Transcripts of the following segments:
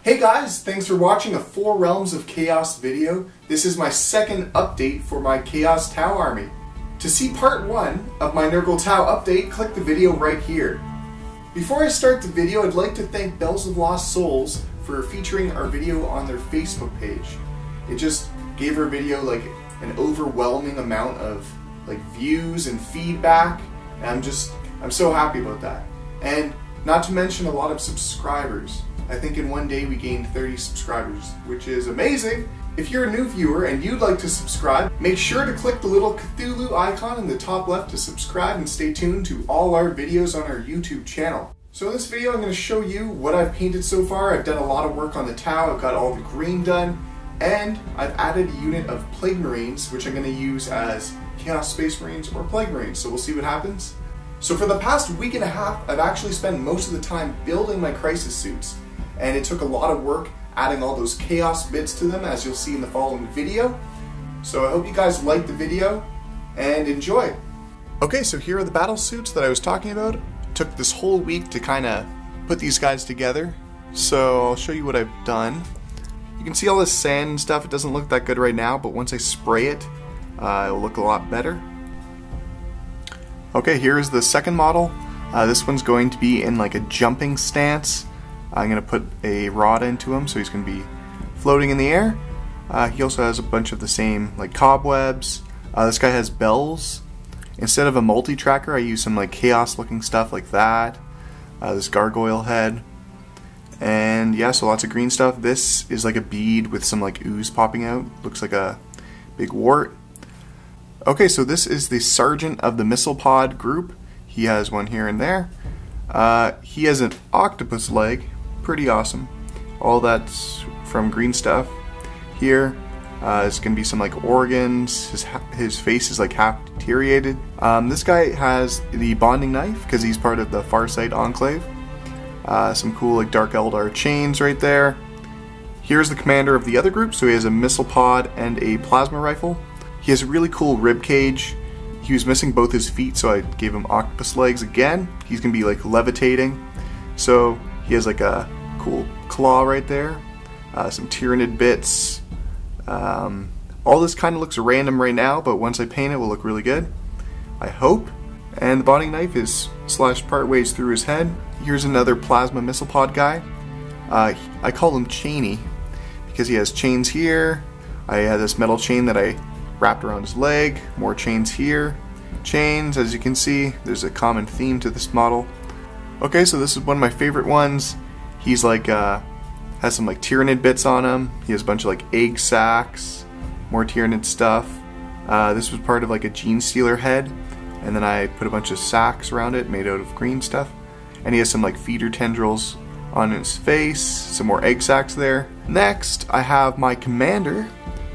Hey guys, thanks for watching a 4 Realms of Chaos video. This is my second update for my Chaos Tau army. To see part 1 of my Nurgle Tau update, click the video right here. Before I start the video, I'd like to thank Bells of Lost Souls for featuring our video on their Facebook page. It just gave our video like an overwhelming amount of views and feedback, and I'm so happy about that. And not to mention a lot of subscribers. I think in one day we gained 30 subscribers, which is amazing. If you're a new viewer and you'd like to subscribe, make sure to click the little Cthulhu icon in the top left to subscribe and stay tuned to all our videos on our YouTube channel. So in this video I'm going to show you what I've painted so far. I've done a lot of work on the Tau, I've got all the green done, and I've added a unit of Plague Marines, which I'm going to use as Chaos Space Marines or Plague Marines, so we'll see what happens. So for the past week and a half, I've actually spent most of the time building my Crisis suits. And it took a lot of work adding all those chaos bits to them, as you'll see in the following video. So I hope you guys liked the video and enjoy. Okay, so here are the battle suits that I was talking about. It took this whole week to kind of put these guys together. So I'll show you what I've done. You can see all this sand and stuff. It doesn't look that good right now, but once I spray it, it'll look a lot better. Okay, here is the second model. This one's going to be in like a jumping stance. I'm going to put a rod into him, so he's going to be floating in the air. He also has a bunch of the same cobwebs. This guy has bells. Instead of a multi-tracker, I use some chaos looking stuff like that. This gargoyle head. And yeah, so lots of green stuff. This is like a bead with some ooze popping out. Looks like a big wart. Okay, so this is the Sergeant of the Missile Pod group. He has one here and there. He has an octopus leg. Pretty awesome. All that's from green stuff. Here is going to be some organs. His face is half deteriorated. This guy has the bonding knife because he's part of the Farsight Enclave. Some cool Dark Eldar chains right there. Here's the commander of the other group. So he has a missile pod and a plasma rifle. He has a really cool rib cage. He was missing both his feet, so I gave him octopus legs again. He's gonna be levitating. So he has a cool claw right there. Some Tyranid bits. All this kind of looks random right now, but once I paint it, will look really good, I hope. And the bonding knife is slashed part ways through his head. Here's another plasma missile pod guy. I call him Chainy because he has chains here. I had this metal chain that I wrapped around his leg. More chains here. Chains, as you can see, there's a common theme to this model. Okay, so this is one of my favorite ones. He's has some Tyranid bits on him. He has a bunch of egg sacs, more Tyranid stuff. This was part of a gene stealer head, and then I put a bunch of sacs around it made out of green stuff. And he has some feeder tendrils on his face, some more egg sacs there. Next, I have my commander.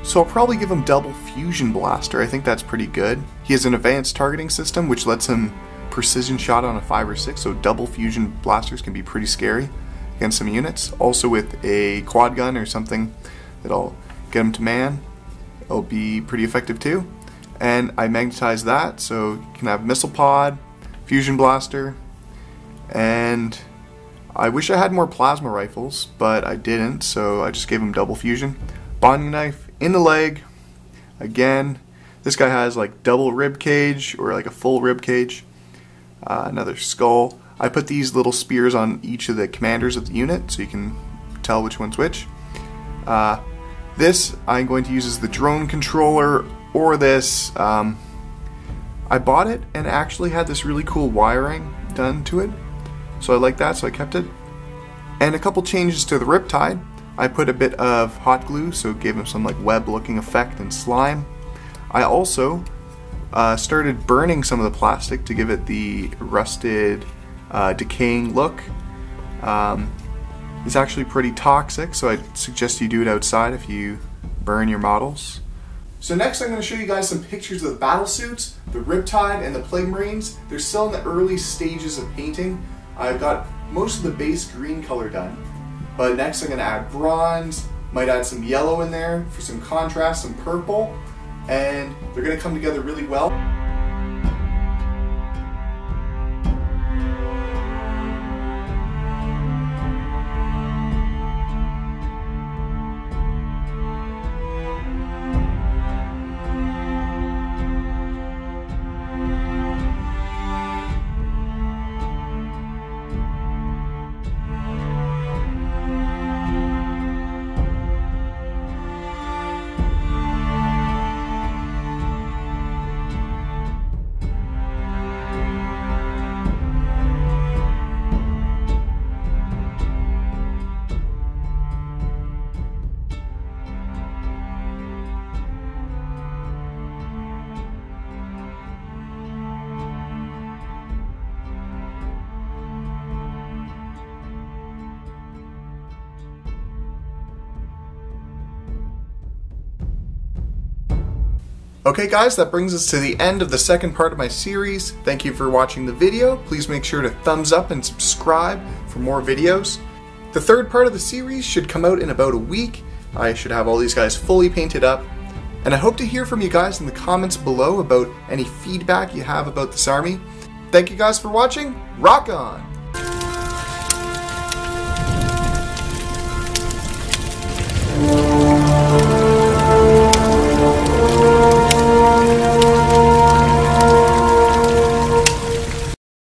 So I'll probably give him double fusion blaster. I think that's pretty good. He has an advanced targeting system which lets him precision shot on a 5 or 6, so double fusion blasters can be pretty scary against some units. Also with a quad gun or something that'll get him to man, it'll be pretty effective too. And I magnetize that so you can have missile pod, fusion blaster, and I wish I had more plasma rifles, but I didn't, so I just gave him double fusion. Bonding knife in the leg. Again, this guy has double rib cage or a full rib cage. Another skull. I put these little spears on each of the commanders of the unit so you can tell which one's which. This I'm going to use as the drone controller, or this. I bought it and actually had this really cool wiring done to it, so I like that, so I kept it. And a couple changes to the Riptide. I put a bit of hot glue, so it gave him some web looking effect and slime. I also started burning some of the plastic to give it the rusted, decaying look. It's actually pretty toxic, so I'd suggest you do it outside if you burn your models. So next I'm going to show you guys some pictures of the battle suits, the Riptide and the Plague Marines. They're still in the early stages of painting. I've got most of the base green color done. But next I'm going to add bronze, might add some yellow in there for some contrast, some purple, and they're going to come together really well. Okay guys, that brings us to the end of the second part of my series. Thank you for watching the video. Please make sure to thumbs up and subscribe for more videos. The third part of the series should come out in about a week. I should have all these guys fully painted up. And I hope to hear from you guys in the comments below about any feedback you have about this army. Thank you guys for watching. Rock on!